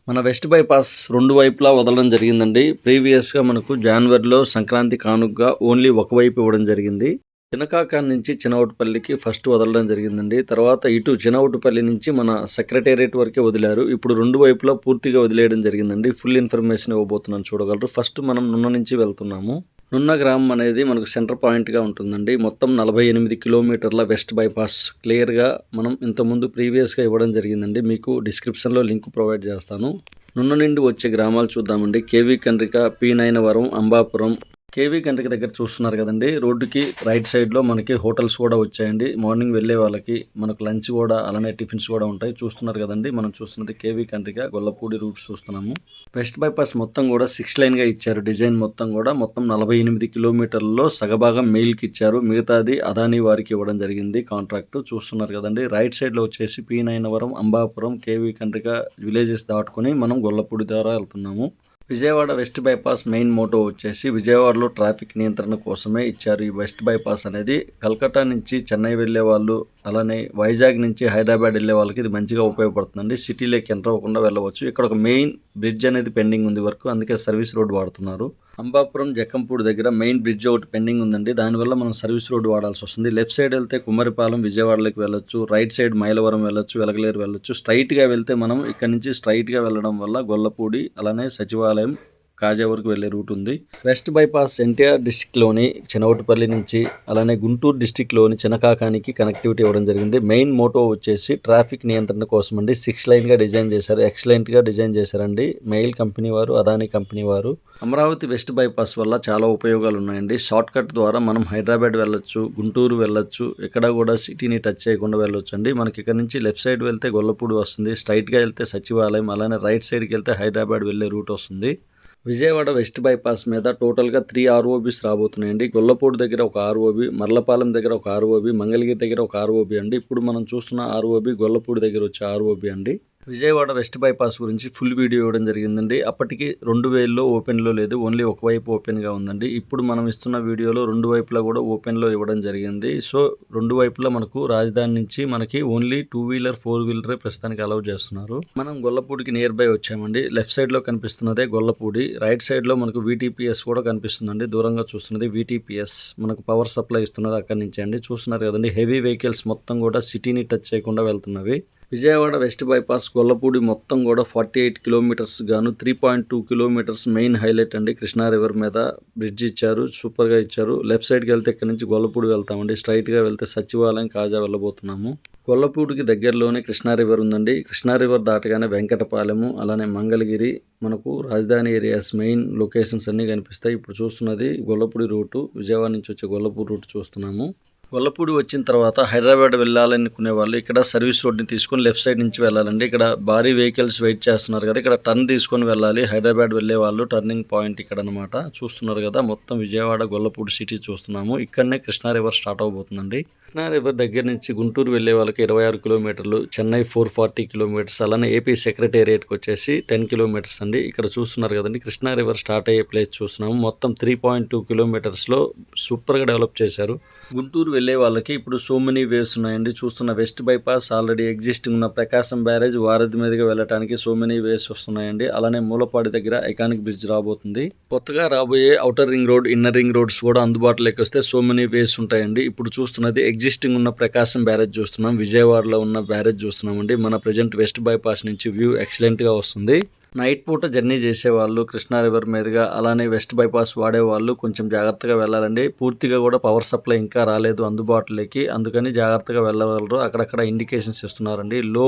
మన west bypass 2 వైపులా వదలడం జరిగిందండి. ప్రీవియస్‌గా మనకు జాన్వరిలో సంక్రాంతి కానుకగా ఓన్లీ ఒకవైపు ఇవ్వడం జరిగింది. చినకాకాని నుంచి చినవుటపల్లికి ఫస్ట్ వదలడం జరిగిందండి. తర్వాత ఇటు చినవుటపల్లి నుంచి మన సెక్రటేరియట్ వరకే వదిలారు. ఇప్పుడు 2 వైపులా పూర్తిగా వదిలేయడం జరిగిందండి. ఫుల్ ఇన్ఫర్మేషన్ ఇవ్వబోతున్నాను చూడగలరు. ఫస్ట్ మనం నున్న నుంచి వెళ్తున్నాము. నున్న గ్రామం అనేది మనకు సెంటర్ పాయింట్‌గా ఉంటుందండి. మొత్తం 48 కిలోమీటర్ల వెస్ట్ బైపాస్ క్లియర్‌గా మనం ఇంతకుముందు ప్రీవియస్‌గా ఇవ్వడం జరిగిందండి. మీకు డిస్క్రిప్షన్‌లో లింక్ ప్రొవైడ్ చేస్తాను. నున్న నుండి వచ్చే గ్రామాలు చూద్దామండి. కేవీ కండ్రిక, పి నయనవరం, అంబాపురం. కేవీ కండ్రిక దగ్గర చూస్తున్నారు కదండి. రోడ్డుకి రైట్ సైడ్‌లో మనకి హోటల్స్ కూడా వచ్చాయండి. మార్నింగ్ వెళ్ళే వాళ్ళకి మనకు లంచ్ కూడా అలానే టిఫిన్స్ కూడా ఉంటాయి. చూస్తున్నారు కదండి. మనం చూస్తున్నది కేవీ కండ్రిక, గొల్లపూడి రూట్ చూస్తున్నాము. వెస్ట్ బైపాస్ మొత్తం కూడా 6 లైన్‌గా ఇచ్చారు. డిజైన్ మొత్తం కూడా మొత్తం 48 కిలోమీటర్లలో సగభాగం మెయిల్‌కి ఇచ్చారు. మిగతాది అదానీ వారికి ఇవ్వడం జరిగింది కాంట్రాక్ట్. చూస్తున్నారు కదండి. రైట్ సైడ్‌లో వచ్చేసి పి నయనవరం, అంబాపురం, కేవీ కండ్రిక విలేజెస్ దాటుకొని మనం గొల్లపూడి ద్వారా వెళ్తున్నాము. Vijayawada west bypass main motto వచ్చేసి విజయవాడలో ట్రాఫిక్ నియంత్రణ కోసమే ఇచ్చారు ఈ వెస్ట్ బైపాస్ అనేది. కలకత్తా నుంచి చెన్నై వెళ్ళే వాళ్ళు, అలానే వైజాగ్ నుంచి హైదరాబాద్ వెళ్ళే వాళ్ళకి ఇది మంచిగా ఉపయోగపడుతుందండి. సిటీలోకి ఎంటర్ అవ్వకుండా వెళ్ళవచ్చు. ఇక్కడ ఒక మెయిన్ బ్రిడ్జ్ అనేది పెండింగ్ ఉంది వర్క్, అందుకే సర్వీస్ రోడ్ వాడుతున్నారు. అంబాపురం జక్కంపూడి దగ్గర మెయిన్ బ్రిడ్జ్ ఒకటి పెండింగ్ ఉందండి. దానివల్ల మనం సర్వీస్ రోడ్ వాడాల్సి వస్తుంది. లెఫ్ట్ సైడ్ వెళ్తే కుమ్మరిపాలెం విజయవాడలోకి వెళ్ళొచ్చు, రైట్ సైడ్ మైలవరం వెళ్ళొచ్చు, వెలగలేరు వెళ్ళొచ్చు. స్ట్రైట్గా వెళ్తే మనం ఇక్కడ నుంచి స్ట్రైట్గా వెళ్ళడం వల్ల గొల్లపూడి అలానే సచివాలయం కాజా వరకు వెళ్ళే రూట్ ఉంది. వెస్ట్ బైపాస్ ఎన్టీఆర్ డిస్టిక్లోని చినవుటపల్లి నుంచి అలానే గుంటూరు డిస్టిక్లోని చినకాకానికి కనెక్టివిటీ ఇవ్వడం జరిగింది. మెయిన్ మోటో వచ్చేసి ట్రాఫిక్ నియంత్రణ కోసం అండి. 6 లైన్గా డిజైన్ చేశారు. ఎక్సలెంట్గా డిజైన్ చేశారండి. మెయిల్ కంపెనీ వారు, అదానీ కంపెనీ వారు. అమరావతి వెస్ట్ బైపాస్ వల్ల చాలా ఉపయోగాలు ఉన్నాయండి. షార్ట్ కట్ ద్వారా మనం హైదరాబాద్ వెళ్ళొచ్చు, గుంటూరు వెళ్ళొచ్చు, ఎక్కడ కూడా సిటీని టచ్ చేయకుండా వెళ్ళొచ్చు అండి. మనకి ఇక్కడ నుంచి లెఫ్ట్ సైడ్ వెళ్తే గొల్లపూడి వస్తుంది, స్ట్రైట్గా వెళ్తే సచివాలయం, అలానే రైట్ సైడ్కి వెళ్తే హైదరాబాద్ వెళ్ళే రూట్ వస్తుంది. విజయవాడ వెస్ట్ బైపాస్ మీద టోటల్గా 3 ఆర్ఓబీస్ రాబోతున్నాయండి. గొల్లపూడి దగ్గర ఒక ఆర్ఓబి, మర్లపాలెం దగ్గర ఒక ఆర్ఓబి, మంగళగిరి దగ్గర ఒక ఆర్ఓబి అండి. ఇప్పుడు మనం చూస్తున్న ఆర్ఓబి గొల్లపూడి దగ్గర వచ్చే ఆర్ఓబి అండి. విజయవాడ వెస్ట్ బైపాస్ గురించి ఫుల్ వీడియో ఇవ్వడం జరిగిందండి. అప్పటికి 2 వేల్లో ఓపెన్లో లేదు, ఓన్లీ ఒకవైపు ఓపెన్గా ఉందండి. ఇప్పుడు మనం ఇస్తున్న వీడియోలో 2 వైపులా కూడా ఓపెన్లో ఇవ్వడం జరిగింది. సో 2 వైపులా మనకు రాజధాని నుంచి మనకి ఓన్లీ 2 వీలర్ 4 వీలరే ప్రస్తుతానికి అలౌ చేస్తున్నారు. మనం గొల్లపూడికి నియర్ బై వచ్చామండి. లెఫ్ట్ సైడ్లో కనిపిస్తున్నదే గొల్లపూడి, రైట్ సైడ్లో మనకు VTPS కూడా కనిపిస్తుందండి. దూరంగా చూస్తున్నది VTPS, మనకు పవర్ సప్లై ఇస్తున్నది అక్కడి నుంచి అండి. చూస్తున్నారు కదండి. హెవీ వెహికల్స్ మొత్తం కూడా సిటీని టచ్ చేయకుండా వెళ్తున్నవి. విజయవాడ వెస్ట్ బైపాస్ గొల్లపూడి మొత్తం కూడా 48 కిలోమీటర్స్ గాను 3.2 కిలోమీటర్స్ మెయిన్ హైలైట్ అండి. కృష్ణా రివర్ మీద బ్రిడ్జ్ ఇచ్చారు, సూపర్గా ఇచ్చారు. లెఫ్ట్ సైడ్కి వెళ్తే ఇక్కడ నుంచి గొల్లపూడి వెళ్తామండి. స్ట్రైట్గా వెళ్తే సచివాలయం కాజా వెళ్ళబోతున్నాము. గొల్లపూడికి దగ్గరలోనే కృష్ణా రివర్ ఉందండి. కృష్ణా రివర్ దాటగానే వెంకటపాలెము, అలానే మంగళగిరి, మనకు రాజధాని ఏరియాస్ మెయిన్ లొకేషన్స్ అన్నీ కనిపిస్తాయి. ఇప్పుడు చూస్తున్నది గొల్లపూడి రూటు, విజయవాడ నుంచి వచ్చే గొల్లపూడి రూట్ చూస్తున్నాము. గొల్లపూడి వచ్చిన తర్వాత హైదరాబాద్ వెళ్ళాలనుకునే వాళ్ళు ఇక్కడ సర్వీస్ రోడ్ని తీసుకొని లెఫ్ట్ సైడ్ నుంచి వెళ్ళాలండి. ఇక్కడ భారీ వెహికల్స్ వెయిట్ చేస్తున్నారు కదా, ఇక్కడ టర్న్ తీసుకొని వెళ్ళాలి. హైదరాబాద్ వెళ్ళే వాళ్ళు టర్నింగ్ పాయింట్ ఇక్కడ అనమాట. చూస్తున్నారు కదా, మొత్తం విజయవాడ గొల్లపూడి సిటీ చూస్తున్నాము. ఇక్కడనే కృష్ణా రివర్ స్టార్ట్ అవబోతుందండి. కృష్ణా రివర్ దగ్గర నుంచి గుంటూరు వెళ్ళే వాళ్ళకి 26 కిలోమీటర్లు, చెన్నై 440 కిలోమీటర్స్, అలానే ఏపీ సెక్రటేరియట్కి వచ్చేసి 10 కిలోమీటర్స్ అండి. ఇక్కడ చూస్తున్నారు కదండి, కృష్ణా రివర్ స్టార్ట్ అయ్యే ప్లేస్ చూస్తున్నాము. మొత్తం 3.2 కిలోమీటర్స్లో సూపర్గా డెవలప్ చేశారు. గుంటూరు వెళ్ళే వాళ్ళకి ఇప్పుడు సో మెనీ వేస్ ఉన్నాయండి. చూస్తున్న వెస్ట్ బైపాస్ ఆల్రెడీ ఎగ్జిస్టింగ్ ఉన్న ప్రకాశం బ్యారేజ్, వారధి మీదుగా వెళ్ళడానికి సో మెనీ వేస్ వస్తున్నాయండి. అలానే మూలపాడి దగ్గర ఐకానిక్ బ్రిడ్జ్ రాబోతుంది. కొత్తగా రాబోయే outer ring road, inner ring roads కూడా అందుబాటులోకి వస్తే సో మెనీ వేస్ ఉంటాయండి. ఇప్పుడు చూస్తున్నది ఎగ్జిస్టింగ్ ఉన్న ప్రకాశం బ్యారేజ్ చూస్తున్నాం, విజయవాడలో ఉన్న బ్యారేజ్ చూస్తున్నామండి. మన ప్రజెంట్ వెస్ట్ బైపాస్ నుంచి వ్యూ ఎక్సలెంట్గా వస్తుంది. నైట్ పూట జర్నీ చేసేవాళ్ళు కృష్ణా రివర్ మీదుగా, అలానే వెస్ట్ బైపాస్ వాడేవాళ్ళు కొంచెం జాగ్రత్తగా వెళ్ళాలండి. పూర్తిగా కూడా పవర్ సప్లై ఇంకా రాలేదు అందుబాటులోకి, అందుకని జాగ్రత్తగా వెళ్ళగలరు. అక్కడక్కడ ఇండికేషన్స్ ఇస్తున్నారండి, లో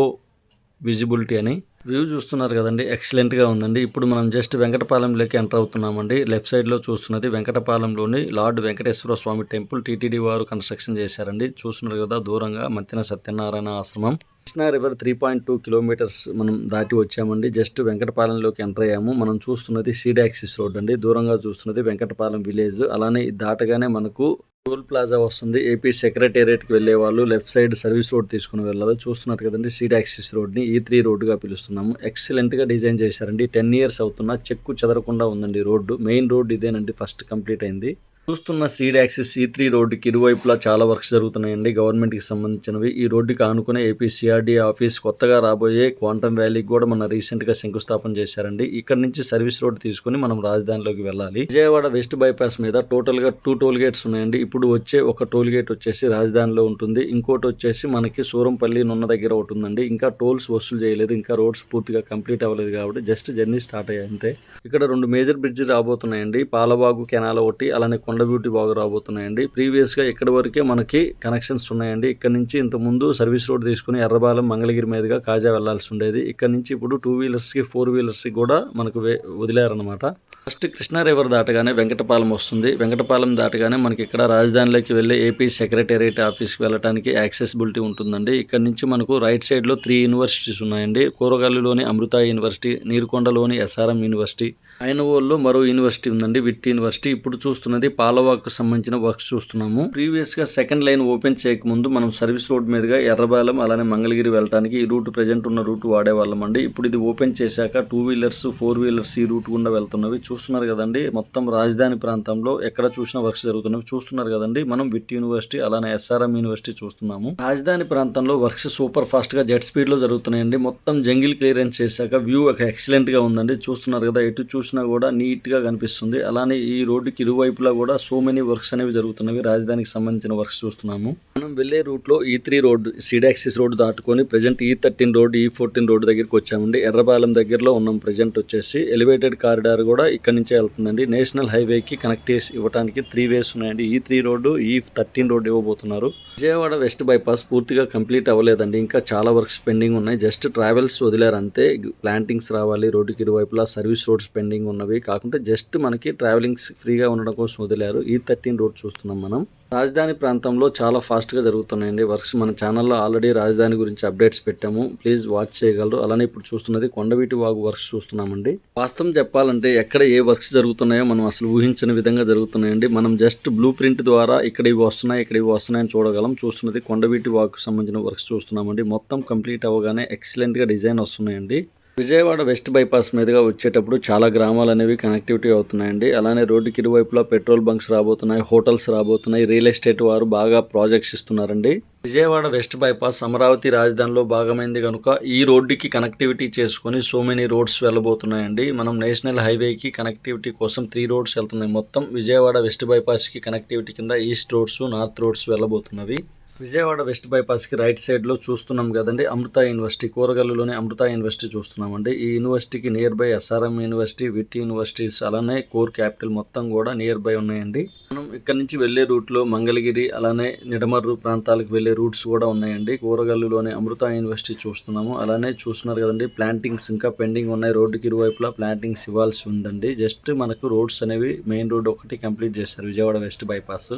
విజిబిలిటీ అని. వ్యూ చూస్తున్నారు కదండి, ఎక్సలెంట్గా ఉందండి. ఇప్పుడు మనం జస్ట్ వెంకటపాలెంలోకి ఎంటర్ అవుతున్నామండి. లెఫ్ట్ సైడ్లో చూస్తున్నది వెంకటపాలెంలోని లార్డ్ వెంకటేశ్వర స్వామి టెంపుల్. టీటీడీ వారు కన్స్ట్రక్షన్ చేశారండి. చూస్తున్నారు కదా, దూరంగా మత్తిన సత్యనారాయణ ఆశ్రమం. కృష్ణా రివర్ 3.2 కిలోమీటర్స్ మనం దాటి వచ్చామండి. జస్ట్ వెంకటపాలెంలోకి ఎంటర్ అయ్యాము. మనం చూస్తున్నది సీడ్ యాక్సిస్ రోడ్ అండి. దూరంగా చూస్తున్నది వెంకటపాలెం విలేజ్. అలానే దాటగానే మనకు టోల్ ప్లాజా వస్తుంది. ఏపీ సెక్రటేరియట్కి వెళ్ళే వాళ్ళు లెఫ్ట్ సైడ్ సర్వీస్ రోడ్ తీసుకుని వెళ్ళాలి. చూస్తున్నారు కదండి, సీడ్ యాక్సిస్ రోడ్ని E3 రోడ్డుగా పిలుస్తున్నాము. ఎక్సలెంట్గా డిజైన్ చేశారండి. 10 ఇయర్స్ అవుతున్నా చెక్కు చెదరకుండా ఉందండి రోడ్డు. మెయిన్ రోడ్ ఇదేనండి, ఫస్ట్ కంప్లీట్ అయింది. చూస్తున్న సీడ్ యాక్సిస్ E3 రోడ్డుకి ఇరువైపులా చాలా వర్క్స్ జరుగుతున్నాయండి గవర్నమెంట్కి సంబంధించినవి. ఈ రోడ్డుకి ఆనుకునే ఏపీ సిఆర్డీ ఆఫీస్ కొత్తగా రాబోయే క్వాంటమ్ వ్యాలీకి కూడా మన రీసెంట్గా శంకుస్థాపన చేశారండి. ఇక్కడ నుంచి సర్వీస్ రోడ్ తీసుకుని మనం రాజధానిలోకి వెళ్ళాలి. విజయవాడ వెస్ట్ బైపాస్ మీద టోటల్గా 2 టోల్ గేట్స్ ఉన్నాయండి. ఇప్పుడు వచ్చే ఒక టోల్ గేట్ వచ్చేసి రాజధానిలో ఉంటుంది, ఇంకోటి వచ్చేసి మనకి సూరంపల్లి నున్న దగ్గర ఉంటుందండి. ఇంకా టోల్స్ వసూలు చేయలేదు, ఇంకా రోడ్స్ పూర్తిగా కంప్లీట్ అవ్వలేదు కాబట్టి జస్ట్ జర్నీ స్టార్ట్ అయ్యాయి అంతే. ఇక్కడ 2 మేజర్ బ్రిడ్జ్ రాబోతున్నాయండి, పాలవాగు కెనాల్ ఒకటి, అలానే కొండ బ్యూటీ బాగు రాబోతున్నాయండి. ప్రీవియస్ గా ఇక్కడ వరకే మనకి కనెక్షన్స్ ఉన్నాయండి. ఇక్కడ నుంచి ఇంత ముందు సర్వీస్ రోడ్ తీసుకుని ఎర్రబాలెం మంగళగిరి మీదుగా కాజా వెళ్లాల్సి ఉండేది. ఇక్కడ నుంచి ఇప్పుడు 2 వీలర్స్ కి 4 వీలర్స్ కి కూడా మనకు వదిలేరనమాట. ఫస్ట్ కృష్ణా రివర్ దాటగానే వెంకటపాలెం వస్తుంది. వెంకటపాలెం దాటగానే మనకి ఇక్కడ రాజధానిలోకి వెళ్ళే ఏపీ సెక్రటేరియట్ ఆఫీస్కి వెళ్ళడానికి యాక్సెసిబిలిటీ ఉంటుందండి. ఇక్కడ నుంచి మనకు రైట్ సైడ్లో 3 యూనివర్సిటీస్ ఉన్నాయండి. కూరగాయలులోని అమృత యూనివర్సిటీ, నీరుకొండలోని SRM యూనివర్సిటీ, ఐనవోల్లో మరో యూనివర్సిటీ ఉందండి, విట్ యూనివర్సిటీ. ఇప్పుడు చూస్తున్నది పాలవాకు సంబంధించిన వర్క్స్ చూస్తున్నాము. ప్రీవియస్ గా సెకండ్ లైన్ ఓపెన్ చేయకముందు మనం సర్వీస్ రోడ్ మీదుగా ఎర్రబాలెం అలానే మంగళగిరి వెళ్ళడానికి ఈ రూట్ ప్రెజెంట్ ఉన్న రూట్ వాడేవాళ్ళం అండి. ఇప్పుడు ఇది ఓపెన్ చేశాక 2 వీలర్స్ 4 వీలర్స్ ఈ రూట్ గుండా వెళ్తున్నవి చూస్తున్నారు కదండి. మొత్తం రాజధాని ప్రాంతంలో ఎక్కడ చూసినా వర్క్స్ జరుగుతున్నవి చూస్తున్నారు కదండి. మనం విట్ యూనివర్సిటీ అలానే SRM యూనివర్సిటీ చూస్తున్నాము. రాజధాని ప్రాంతంలో వర్క్స్ సూపర్ ఫాస్ట్ గా జెట్ స్పీడ్ లో జరుగుతున్నాయండి. మొత్తం జంగిల్ క్లియరెన్స్ చేశాక వ్యూ ఎక్సలెంట్ గా ఉందండి. చూస్తున్నారు కదా, ఎటు చూసినా కూడా నీట్ గా కనిపిస్తుంది. అలానే ఈ రోడ్డుకి ఇరువైపులా కూడా సో మెనీ వర్క్స్ అనేవి జరుగుతున్నవి. రాజధానికి సంబంధించిన వర్క్స్ చూస్తున్నాము. మనం వెళ్లే రూట్ లో E3 road, seed access road దాటుకొని present E13 road, E14 road దగ్గరికి వచ్చామండి. ఎర్రబాలెం దగ్గరలో ఉన్నాం. ప్రెజెంట్ వచ్చేసి ఎలివేటెడ్ కారిడార్ కూడా ఇక్కడ నుంచే వెళ్తుందండి. నేషనల్ హైవేకి కనెక్ట్ ఇవ్వడానికి 3 వేస్ ఉన్నాయండి. E3 రోడ్డు, E13 రోడ్డు ఇవ్వబోతున్నారు. విజయవాడ వెస్ట్ బైపాస్ పూర్తిగా కంప్లీట్ అవ్వలేదండి, ఇంకా చాలా వర్క్స్ పెండింగ్ ఉన్నాయి. జస్ట్ ట్రావెల్స్ వదిలేరు అంతే. ప్లాంటింగ్స్ రావాలి, రోడ్డుకి ఇరువైపులా సర్వీస్ రోడ్స్ పెండింగ్ ఉన్నవి కాకుంటే జస్ట్ మనకి ట్రావెలింగ్స్ ఫ్రీగా ఉండడం కోసం వదిలేరు. E13 రోడ్ చూస్తున్నాం మనం. రాజధాని ప్రాంతంలో చాలా ఫాస్ట్ గా జరుగుతున్నాయండి వర్క్స్. మన ఛానల్లో ఆల్రెడీ రాజధాని గురించి అప్డేట్స్ పెట్టాము, ప్లీజ్ వాచ్ చేయగలరు. అలానే ఇప్పుడు చూస్తున్నది కొండవీటి వాగు వర్క్స్ చూస్తున్నామండి. వాస్తవం చెప్పాలంటే ఎక్కడ ఏ వర్క్స్ జరుగుతున్నాయో మనం అసలు ఊహించని విధంగా జరుగుతున్నాయండి. మనం జస్ట్ బ్లూ ప్రింట్ ద్వారా ఇక్కడ ఇవి వస్తున్నాయి, ఇక్కడ ఇవి వస్తున్నాయని చూడగలం. చూస్తున్నది కొండవీటి వాగుకు సంబంధించిన వర్క్స్ చూస్తున్నామండి. మొత్తం కంప్లీట్ అవ్వగానే ఎక్సలెంట్ గా డిజైన్ వస్తున్నాయండి. విజయవాడ వెస్ట్ బైపాస్ మీదుగా వచ్చేటప్పుడు చాలా గ్రామాలు అనేవి కనెక్టివిటీ అవుతున్నాయండి. అలానే రోడ్డుకి ఇరువైపులా పెట్రోల్ బంక్స్ రాబోతున్నాయి, హోటల్స్ రాబోతున్నాయి. రియల్ ఎస్టేట్ వారు బాగా ప్రాజెక్ట్స్ ఇస్తున్నారండి. విజయవాడ వెస్ట్ బైపాస్ అమరావతి రాజధానిలో భాగమైంది కనుక ఈ రోడ్డుకి కనెక్టివిటీ చేసుకుని సో మెనీ రోడ్స్ వెళ్ళబోతున్నాయండి. మనం నేషనల్ హైవేకి కనెక్టివిటీ కోసం 3 రోడ్స్ వెళ్తున్నాయి. మొత్తం విజయవాడ వెస్ట్ బైపాస్కి కనెక్టివిటీ కింద ఈస్ట్ రోడ్స్, నార్త్ రోడ్స్ వెళ్ళబోతున్నవి. విజయవాడ వెస్ట్ బైపాస్కి రైట్ సైడ్లో చూస్తున్నాం కదండి, అమృత యూనివర్సిటీ, కూరగాయలలోని అమృత యూనివర్సిటీ చూస్తున్నామండి. ఈ యూనివర్సిటీకి nearby SRM university, VIT universities అలానే కోర్ క్యాపిటల్ మొత్తం కూడా నియర్ బై ఉన్నాయండి. మనం ఇక్కడ నుంచి వెళ్లే రూట్లో మంగళగిరి అలానే నిడమర్రు ప్రాంతాలకు వెళ్లే రూట్స్ కూడా ఉన్నాయండి. కూరగాయలలోని అమృత యూనివర్సిటీ చూస్తున్నాము. అలానే చూస్తున్నారు కదండి, ప్లాంటింగ్స్ ఇంకా పెండింగ్ ఉన్నాయి. రోడ్డుకి ఇరువైపులా ప్లాంటింగ్స్ ఇవ్వాల్సి ఉందండి. జస్ట్ మనకు రోడ్స్ అనేవి మెయిన్ రోడ్ ఒకటి కంప్లీట్ చేస్తారు విజయవాడ వెస్ట్ బైపాస్.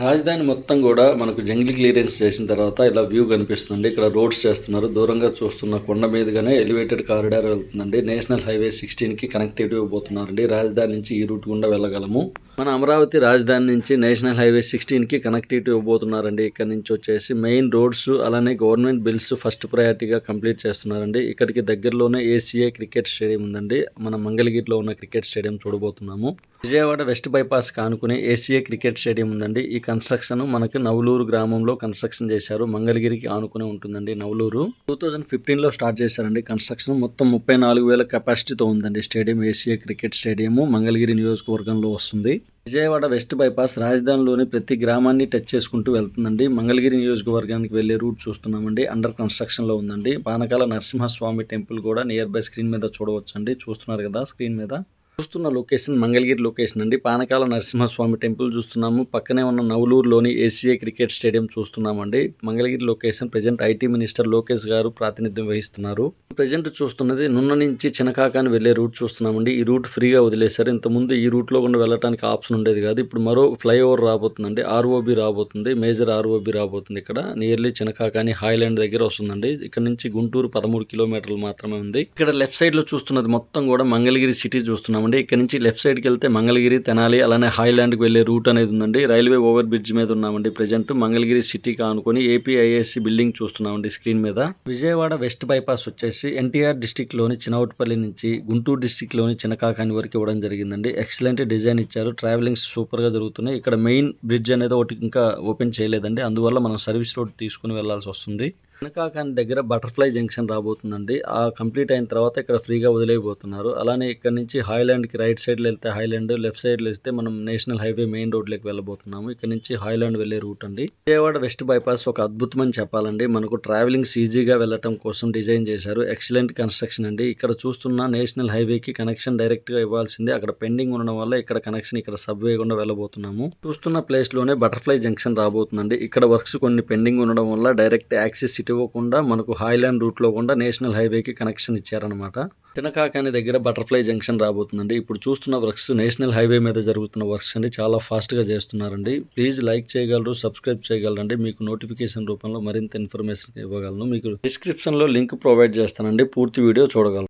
రాజధాని మొత్తం కూడా మనకు జంగిల్ క్లియరెన్స్ చేసిన తర్వాత ఇలా వ్యూ కనిపిస్తుందండి. ఇక్కడ రోడ్స్ చేస్తున్నారు. దూరంగా చూస్తున్న కొండ మీదుగానే ఎలివేటెడ్ కారిడార్ వెళ్తుందండి. నేషనల్ హైవే 16కి కనెక్టివిటీ ఇవ్వబోతున్నారండి. రాజధాని నుంచి ఈ రూట్ గుండా వెళ్ళగలము. మన అమరావతి రాజధాని నుంచి నేషనల్ హైవే 16కి కనెక్టివిటీ ఇవ్వబోతున్నారండి. ఇక్కడ నుంచి వచ్చేసి మెయిన్ రోడ్స్ అలానే గవర్నమెంట్ బిల్స్ ఫస్ట్ ప్రయారిటీగా కంప్లీట్ చేస్తున్నారండి. ఇక్కడికి దగ్గరలోనే ACA క్రికెట్ స్టేడియం ఉందండి. మన మంగళగిరిలో ఉన్న క్రికెట్ స్టేడియం చూడబోతున్నాము. విజయవాడ వెస్ట్ బైపాస్ కానుకునే ACA క్రికెట్ స్టేడియం ఉందండి. ఈ కన్స్ట్రక్షన్ మనకి నవలూరు గ్రామంలో కన్స్ట్రక్షన్ చేశారు. మంగళగిరికి ఆనుకునే ఉంటుందండి నవలూరు. 2015లో స్టార్ట్ చేశారండి కన్స్ట్రక్షన్. మొత్తం 34,000 కెపాసిటీతో ఉందండి stadium. ACA cricket stadium Mangalagiri నియోజకవర్గంలో వస్తుంది. విజయవాడ వెస్ట్ బైపాస్ రాజధానిలోని ప్రతి గ్రామాన్ని టచ్ చేసుకుంటూ వెళ్తుందండి. మంగళగిరి నియోజకవర్గానికి వెళ్లే రూట్ చూస్తున్నామండి. అండర్ కన్స్ట్రక్షన్ లో ఉందండి. పానకాల నరసింహస్వామి టెంపుల్ కూడా నియర్ బై స్క్రీన్ మీద చూడవచ్చండి. చూస్తున్నారు కదా స్క్రీన్ మీద. చూస్తున్న లొకేషన్ మంగళగిరి లొకేషన్ అండి. పానకాల నరసింహస్వామి టెంపుల్ చూస్తున్నాము. పక్కనే ఉన్న నవలూరులోని ACA క్రికెట్ స్టేడియం చూస్తున్నామండి. Mangalagiri location present IT minister Lokesh గారు ప్రాతినిధ్యం వహిస్తున్నారు. ప్రెజెంట్ చూస్తున్నది నున్న నుంచి చినకాకాని వెళ్లే రూట్ చూస్తున్నామండి. ఈ రూట్ ఫ్రీగా వదిలేశారు. ఇంతకుముందు ఈ రూట్ లో కూడా వెళ్ళడానికి ఆప్షన్ ఉండేది కాదు. ఇప్పుడు మరో ఫ్లైఓవర్ రాబోతుందండి. ROB రాబోతుంది. మేజర్ ROB రాబోతుంది. ఇక్కడ నియర్లీ చినకాకాని హాయ్లాండ్ దగ్గర వస్తుందండి. ఇక్కడ నుంచి గుంటూరు 13 కిలోమీటర్లు మాత్రమే ఉంది. ఇక్కడ లెఫ్ట్ సైడ్ లో చూస్తున్నది మొత్తం కూడా మంగళగిరి సిటీ చూస్తున్నాం. ఉన్నామండి. ఇక్కడ నుంచి లెఫ్ట్ సైడ్కి వెళ్తే మంగళగిరి, తెనాలి అలానే హాయ్లాండ్కి వెళ్ళే రూట్ అనేది ఉందండి. రైల్వే ఓవర్ బ్రిడ్జ్ మీద ఉన్నామండి. ప్రెజెంట్ మంగళగిరి సిటీకి ఆనుకొని ఏపీఐఏఎస్సి బిల్డింగ్ చూస్తున్నామండి స్క్రీన్ మీద. విజయవాడ వెస్ట్ బైపాస్ వచ్చేసి ఎన్టీఆర్ డిస్టిక్ లోని చినౌట్పల్లి నుంచి గుంటూరు డిస్టిక్ లోని చినకాకాని వరకు ఇవ్వడం జరిగిందండి. ఎక్సలెంట్ డిజైన్ ఇచ్చారు. ట్రావెలింగ్ సూపర్ గా జరుగుతున్నాయి. ఇక్కడ మెయిన్ బ్రిడ్జ్ అనేది ఒకటి ఇంకా ఓపెన్ చేయలేదండి. అందువల్ల మనం సర్వీస్ రోడ్ తీసుకుని వెళ్లాల్సి వస్తుంది. చినకాకాని దగ్గర బటర్ఫ్లై జంక్షన్ రాబోతుందండి. ఆ కంప్లీట్ అయిన తర్వాత ఇక్కడ ఫ్రీగా వదిలేయబోతున్నారు. అలానే ఇక్కడ నుంచి హాయ్లాండ్కి రైట్ సైడ్ వెళ్తే హాయ్లాండ్, లెఫ్ట్ సైడ్ వెళ్తే మనం నేషనల్ హైవే మెయిన్ రోడ్లోకి వెళ్ళబోతున్నాము. ఇక్కడ నుంచి హాయ్లాండ్ వెళ్ళే రూట్ అండి. విజయవాడ వెస్ట్ బైపాస్ ఒక అద్భుతం అని చెప్పాలండి. మనకు ట్రావెలింగ్స్ ఈజీగా వెళ్ళటం కోసం డిజైన్ చేశారు. ఎక్సలెంట్ కన్స్ట్రక్షన్ అండి. ఇక్కడ చూస్తున్న నేషనల్ హైవేకి కనెక్షన్ డైరెక్ట్ గా ఇవ్వాల్సిందే. అక్కడ పెండింగ్ ఉండడం వల్ల ఇక్కడ కనెక్షన్ ఇక్కడ సబ్వే గుండా వెళ్ళబోతున్నాము. చూస్తున్న ప్లేస్ లోనే బటర్ఫ్లై జంక్షన్ రాబోతుందండి. ఇక్కడ వర్క్స్ కొన్ని పెండింగ్ ఉండడం వల్ల డైరెక్ట్ యాక్సెస్ ఇవ్వకుండా మనకు హాయ్లాండ్ రూట్ లో కూడా నేషనల్ హైవేకి కనెక్షన్ ఇచ్చారనమాట. చినకాకాని దగ్గర బటర్ఫ్లై జంక్షన్ రాబోతుందండి. ఇప్పుడు చూస్తున్న వర్క్స్ నేషనల్ హైవే మీద జరుగుతున్న వర్క్స్ అండి. చాలా ఫాస్ట్ గా చేస్తున్నారండి. ప్లీజ్ లైక్ చేయగలరు, సబ్స్క్రైబ్ చేయగలరండి. మీకు నోటిఫికేషన్ రూపంలో మరింత ఇన్ఫర్మేషన్ ఇవ్వగలను. మీకు డిస్క్రిప్షన్ లో లింక్ ప్రొవైడ్ చేస్తానండి. పూర్తి వీడియో చూడగలరు.